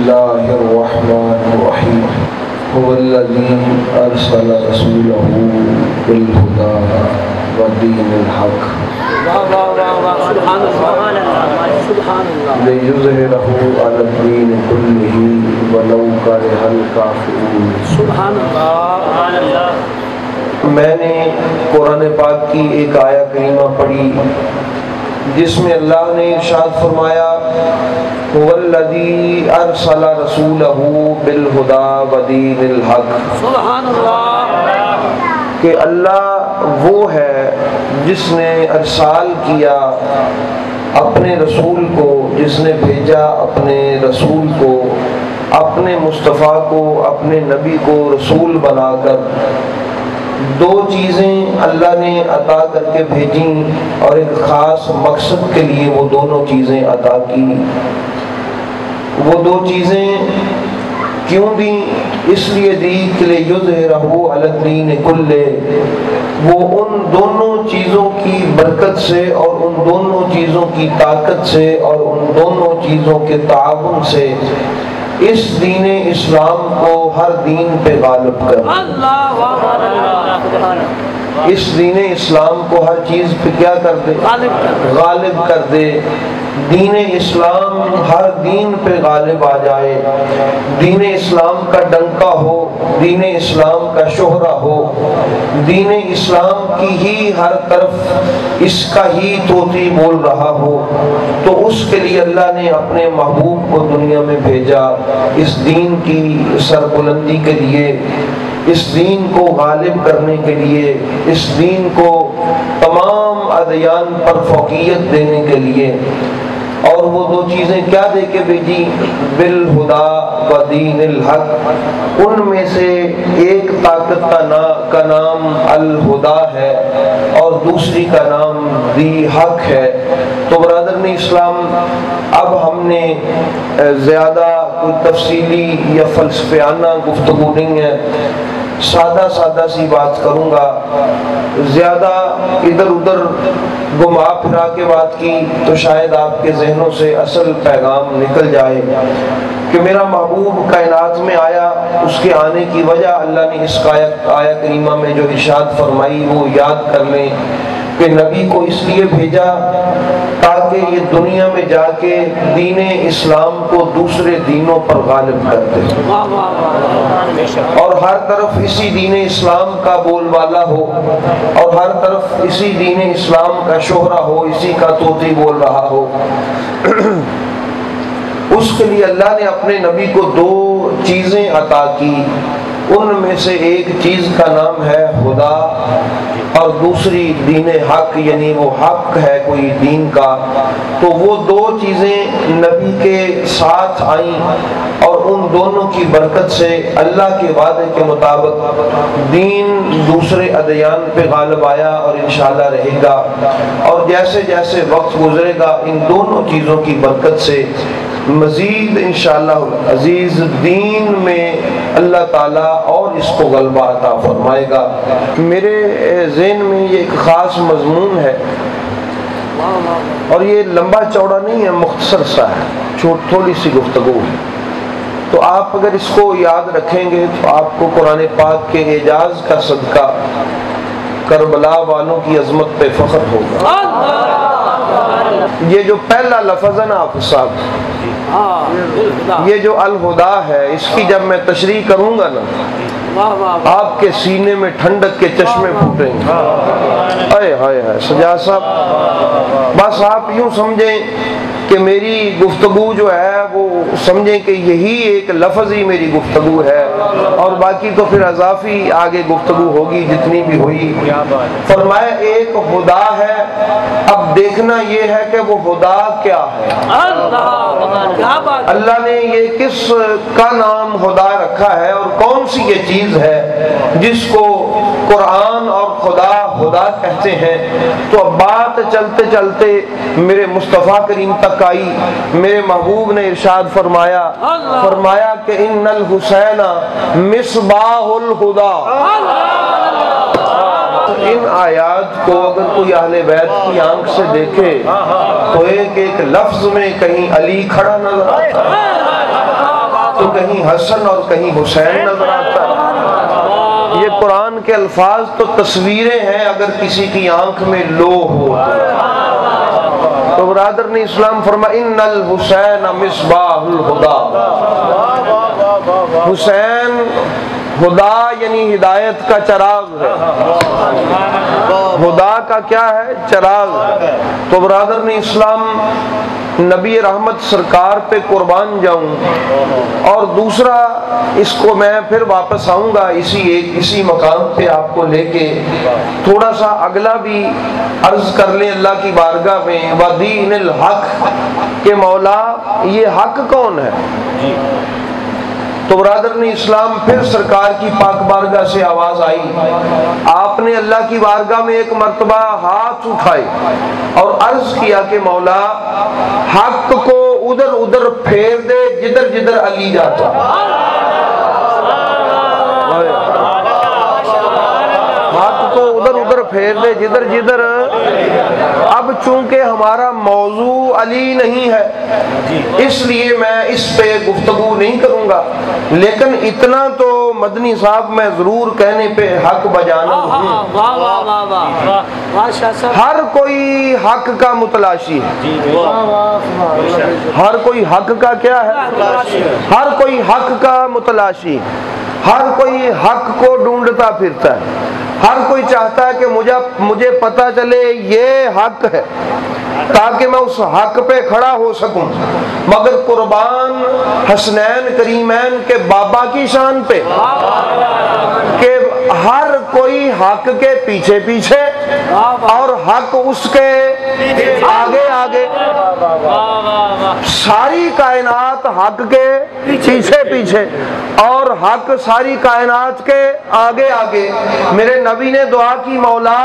اللہ الرحمن الرحیم هو الذی ارسل رسولہ بالہدی ودین الحق لیظہرہ علی الدین کلہ ولو کرہ الکافرون۔ سبحان اللہ۔ میں نے قرآن پاک کی ایک آیہ کریمہ پڑھی جس میں اللہ نے ارشاد فرمایا هو الذی ارسل رسولہ بالہدی ودین الحق، سبحان اللہ، کہ اللہ وہ ہے جس نے ارسال کیا اپنے رسول کو، جس نے بھیجا اپنے رسول کو، اپنے مصطفیٰ کو، اپنے نبی کو رسول بنا کر۔ دو چیزیں اللہ نے عطا کر کے بھیجیں اور ایک خاص مقصد کے لیے وہ دونوں چیزیں عطا کی۔ وہ دو چیزیں کیوں دیں؟ اس لیے دی کہ لیظہرہ علی الدین کلہ، وہ ان دونوں چیزوں کی برکت سے اور ان دونوں چیزوں کی طاقت سے اور ان دونوں چیزوں کے تعاون سے اس دین اسلام کو ہر دین پہ غالب کر، اس دین اسلام کو ہر چیز پہ کیا کر دے؟ غالب کر دے۔ دین اسلام ہر دین پہ غالب آ جائے، دین اسلام کا ڈنکا ہو، دین اسلام کا شہرہ ہو، دین اسلام کی ہی ہر طرف اس کا ہی طوطی بول رہا ہو، تو اس کے لیے اللہ نے اپنے محبوب کو دنیا میں بھیجا، اس دین کی سربلندی کے لیے، اس دین کو غالب کرنے کے لیے، اس دین کو تمام ادیان پر فوقیت دینے کے لیے۔ اور وہ دو چیزیں کیا دے کے بھیجی؟ بالہدی و دین الحق۔ ان میں سے ایک طاقت کا نام الہدی ہے اور دوسری کا نام دی حق ہے۔ تو برادران اسلام، اب ہم نے زیادہ کوئی تفصیلی یا فلسفیانہ گفتگو نہیں ہے، سادہ سی بات کروں گا۔ زیادہ ادھر ادھر گھما پھرا کے بات کی تو شاید آپ کے ذہنوں سے اصل پیغام نکل جائے کہ میرا محبوب کائنات میں آیا، اس کے آنے کی وجہ اللہ نے اس آیہ کریمہ میں جو ارشاد فرمائی وہ یاد کر لیں کہ نبی کو اس لیے بھیجا تاکہ یہ دنیا میں جا کے دین اسلام کو دوسرے دینوں پر غالب کر دے اور ہر طرف اسی دین اسلام کا بول بالا ہو اور ہر طرف اسی دین اسلام کا شہرہ ہو، اسی کا طوطی بول رہا ہو۔ اس کے لیے اللہ نے اپنے نبی کو دو چیزیں عطا کی، ان میں سے ایک چیز کا نام ہے خدا اور دوسری دین حق، یعنی وہ حق ہے کوئی دین کا۔ تو وہ دو چیزیں نبی کے ساتھ آئیں اور ان دونوں کی برکت سے اللہ کے وعدے کے مطابق دین دوسرے ادیان پہ غالب آیا اور انشاءاللہ رہے گا۔ اور جیسے جیسے وقت گزرے گا ان دونوں چیزوں کی برکت سے مزید انشاءاللہ عزیز دین میں اللہ تعالیٰ اور اس کو غلبہ عطا فرمائے گا۔ میرے ذہن میں یہ ایک خاص مضمون ہے اور یہ لمبا چوڑا نہیں ہے، مختصر سا ہے، تھوڑی سی گفتگو ہے۔ تو آپ اگر اس کو یاد رکھیں گے تو آپ کو قرآن پاک کے اعجاز کا صدقہ کربلا والوں کی عظمت پہ فخر ہوگا۔ یہ جو پہلا لفظ ہے نا آپ صاحب، یہ جو الہدا ہے، اس کی جب میں تشریح کروں گا نا آپ کے سینے میں ٹھنڈک کے چشمے پھوٹیں گے۔ ہائے ہائے ہائے سجاد صاحب، بس آپ یوں سمجھیں کہ میری گفتگو جو ہے وہ سمجھیں کہ یہی ایک لفظ ہی میری گفتگو ہے اور باقی تو پھر اضافی آگے گفتگو ہوگی جتنی بھی ہوئی۔ فرمایا ایک خدا ہے، اب دیکھنا یہ ہے کہ وہ خدا کیا ہے۔ اللہ نے یہ کس کا نام خدا رکھا ہے اور کون سی یہ چیز ہے جس کو قرآن اور خدا کہتے ہیں۔ تو اب بات چلتے چلتے میرے مصطفیٰ کریم تک آئی۔ میرے محبوب نے ارشاد فرمایا کہ ان الحسین مصباح الہدا۔ ان آیات کو اگر کوئی اہل بیت کی آنکھ سے دیکھے تو ایک ایک لفظ میں کہیں علی کھڑا نظر آتا ہے، تو کہیں حسن اور کہیں حسین نظر آتا ہے۔ یہ قرآن کے الفاظ تو تصویریں ہیں، اگر کسی کی آنکھ میں لو ہو تو برادر نے اسلام فرمایا ان الحسین مصباح الہدا، حسین ہدا یعنی ہدایت کا چراغ ہے، ہدا کا کیا ہے؟ چراغ۔ تو برادر نے اسلام نبی رحمت سرکار پہ قربان جاؤں، اور دوسرا اس کو میں پھر واپس آؤں گا اسی مقام پہ آپ کو لے کے تھوڑا سا اگلا بھی عرض کر لیں اللہ کی بارگاہ میں، ودین الحق کہ مولا یہ حق کون ہے؟ تو برادر نے اسلام پھر سرکار کی پاک بارگاہ سے آواز آئی، آپ نے اللہ کی بارگاہ میں ایک مرتبہ ہاتھ اٹھائے اور عرض کیا کہ مولا حق کو ادھر ادھر پھیر دے جدھر جدھر علی جاتا، حق کو ادھر ادھر پھیر دے جدھر جدھر۔ اب چونکہ ہمارا موضوع علی نہیں ہے اس لیے میں اس پہ گفتگو نہیں کروں گا، لیکن اتنا تو مدنی صاحب میں ضرور کہنے پہ حق بجانا ہوں، ہر کوئی حق کا متلاشی ہے، ہر کوئی حق کا کیا ہے؟ ہر کوئی حق کا متلاشی، ہر کوئی حق کو ڈھونڈتا پھرتا ہے، ہر کوئی چاہتا ہے کہ مجھے پتہ چلے یہ حق ہے تاکہ میں اس حق پہ کھڑا ہو سکوں، مگر قربان حسنین کریمین کے بابا کی شان پہ کہ ہر کوئی حق کے پیچھے پیچھے اور حق اس کے آگے آگے، ساری کائنات حق کے پیچھے پیچھے اور حق ساری کائنات کے آگے آگے۔ میرے نبی نے دعا کی مولا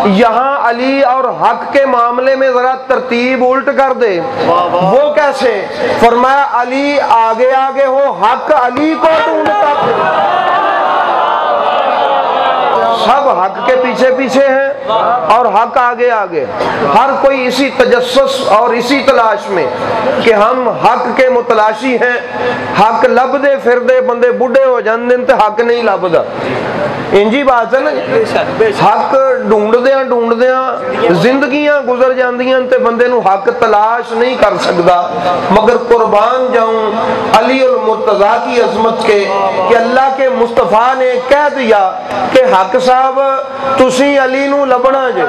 یہاں علی اور حق کے معاملے میں ذرا ترتیب الٹ کر دے۔ وہ کیسے؟ فرمایا علی آگے آگے ہو، حق علی کو ڈھونڈتا پھر، سب حق کے پیچھے پیچھے ہیں اور حق آگے آگے، ہر کوئی اسی تجسس اور اسی تلاش میں کہ ہم حق کے متلاشی ہیں۔ حق لب دے پھر دے بندے بڑھے ہو جاندے تے حق نہیں لبدا، انجی بات ہے نا، حق ڈھونڈدیاں زندگیاں گزر جاندیاں تے بندے نو حق تلاش نہیں کر سکدا۔ مگر قربان جاؤں علی المرتضیٰ کی عظمت کے کہ اللہ کے مصطفیٰ نے کہہ دیا کہ حق صاحب تسی علی نو لبنا جے،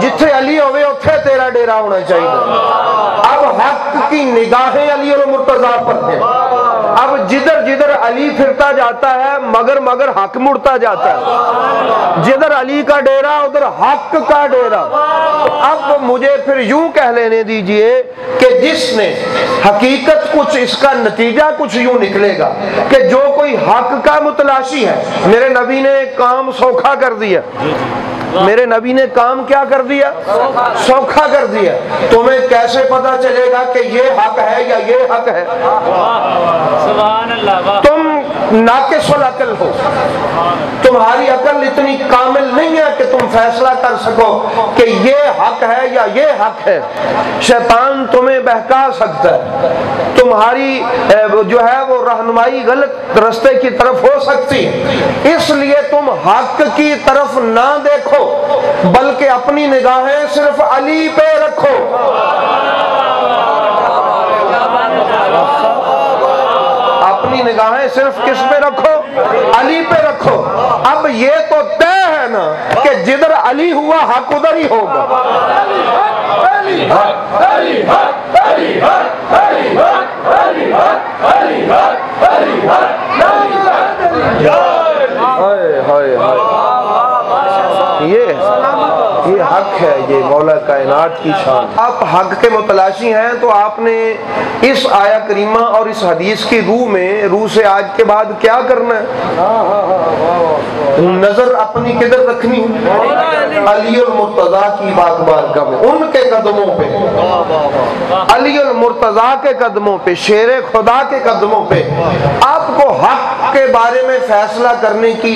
جتھے علی ہوئے اتھے تیرا ڈیرا ہونا چاہیے۔ اب حق کی نگاہیں علی المرتضیٰ پر ہیں، اب جدھر جدھر علی پھرتا جاتا ہے مگر حق مڑتا جاتا ہے، جدھر علی کا ڈیرا ادھر حق کا ڈیرا۔ اب مجھے پھر یوں کہہ لینے دیجئے کہ جس نے حقیقت کچھ اس کا نتیجہ کچھ یوں نکلے گا کہ جو کوئی حق کا متلاشی ہے، میرے نبی نے کام سوکھا کر دیا، میرے نبی نے کام کیا کر دیا؟ سوکھا کر دیا۔ تمہیں کیسے پتا چلے گا کہ یہ حق ہے یا یہ حق ہے؟ سبحان اللہ۔ تم ناقص العقل ہو، تمہاری عقل اتنی کامل نہیں ہے کہ تم فیصلہ کر سکو کہ یہ حق ہے یا یہ حق ہے۔ شیطان تمہیں بہکا سکتا ہے، تمہاری جو ہے وہ رہنمائی غلط رستے کی طرف ہو سکتی ہے، اس لیے تم حق کی طرف نہ دیکھو بلکہ اپنی نگاہیں صرف علی پہ رکھو۔ اپنی نگاہیں صرف کس پہ رکھو؟ علی پہ رکھو۔ اب یہ تو طے ہے نا کہ جدھر علی ہوا حق ادھر ہی ہوگا۔ یہ حق ہے، یہ مولا کائنات کی شان۔ آپ حق کے متلاشی ہیں تو آپ نے اس آیہ کریمہ اور اس حدیث کی روح سے آج کے بعد کیا کرنا ہے؟ نظر اپنی کدھر رکھنی ہے؟ علی المرتضیٰ کی پاک بارگاہ میں، ان کے قدموں پہ، علی المرتضیٰ کے قدموں پہ، شیر خدا کے قدموں پہ۔ آپ کو حق کے بارے میں فیصلہ کرنے کی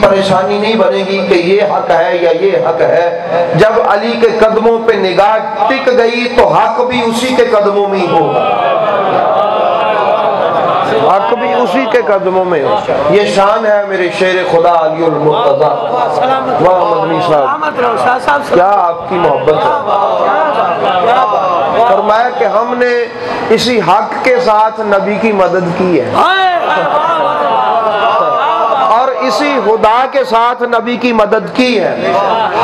پریشانی نہیں بنے گی کہ یہ حق ہے یا یہ حق ہے۔ جب علی کے قدموں پہ نگاہ ٹک گئی تو حق بھی اسی کے قدموں میں ہی ہوگا۔ حق بھی اسی کے قدموں میں ہو. یہ شان ہے میرے شیر خدا علی المرتضیٰ. واہ مدنی صاحب کیا آپ کی محبت ہے. فرمایا کہ ہم نے اسی حق کے ساتھ نبی کی مدد کی ہے اور اسی خدا کے ساتھ نبی کی مدد کی ہے.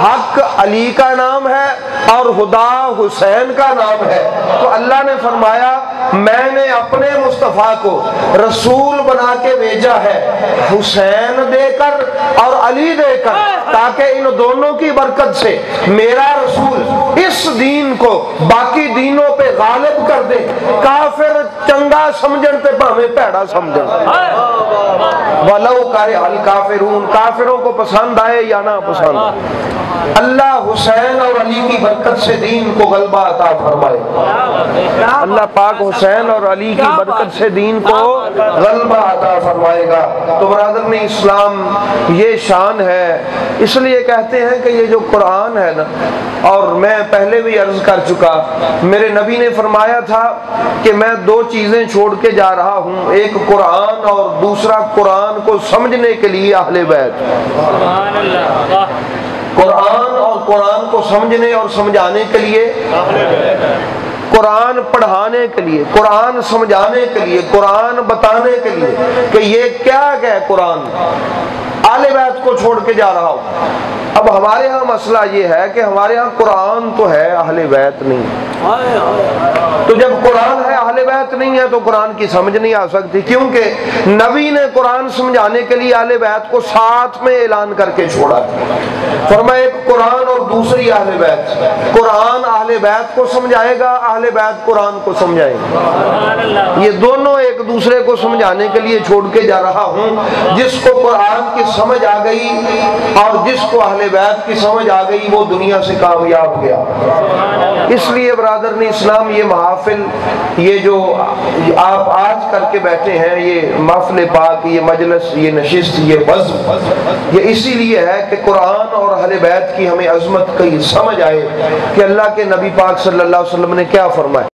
حق علی کا نام ہے اور خدا حسین کا نام ہے. تو اللہ نے فرمایا میں نے اپنے مصطفیٰ کو رسول بنا کے بھیجا ہے حسین دے کر اور علی دے کر, تاکہ ان دونوں کی برکت سے میرا رسول اس دین کو باقی دینوں پہ غالب کر دے. کافر چنگا سمجھن تے بھاویں پیڑا سمجھن. وَلَوْ كَرِهَ الْكَافِرُونَ, کافروں کو پسند آئے یا نہ پسند آئے, اللہ حسین اور علی کی برکت سے دین کو غلبہ عطا فرمائے. اللہ پاک حسین اور علی کی برکت سے دین کو غلبہ عطا فرمائے گا. تو برادران اسلام یہ شان ہے. اس لیے کہتے ہیں کہ یہ جو قرآن ہے نا, اور میں پہلے بھی عرض کر چکا, میرے نبی نے فرمایا تھا کہ میں دو چیزیں چھوڑ کے جا رہا ہوں, ایک قرآن اور دوسرا قرآن کو سمجھنے کے لیے اہل بیت. سبحان اللہ. قرآن اور قرآن کو سمجھنے اور سمجھانے کے لیے, قرآن پڑھانے کے لیے, قرآن سمجھانے کے لیے, قرآن بتانے کے لیے کہ یہ کیا ہے قرآن, اہل بیت کو چھوڑ کے جا رہا ہوں. اب ہمارے ہاں مسئلہ یہ ہے کہ ہمارے ہاں قرآن تو ہے, اہل بیت نہیں. تو جب قرآن ہے اہل بیت نہیں ہے تو قرآن کی سمجھ نہیں آ سکتی, کیونکہ نبی نے قرآن سمجھانے کے لیے اہل بیت کو ساتھ میں اعلان کر کے چھوڑا. فرمایا ایک قرآن اور دوسری اہل بیت. قرآن اہل بیت کو سمجھائے گا, اہل بیت قرآن کو سمجھائے گا. یہ دونوں ایک دوسرے کو سمجھانے کے لیے چھوڑ کے جا رہا ہوں. جس کو قرآن کی سمجھ آ گئی اور جس کو اہل بیت کی سمجھ آ گئی وہ دنیا سے کامیاب گیا. اس لیے برادران اسلام یہ محافل, یہ جو آپ آج کر کے بیٹھے ہیں, یہ محفل پاک, یہ مجلس, یہ نشست, یہ بزم, یہ اسی لیے ہے کہ قرآن اور اہل بیت کی ہمیں عظمت کی سمجھ آئے کہ اللہ کے نبی پاک صلی اللہ علیہ وسلم نے کیا فرمایا.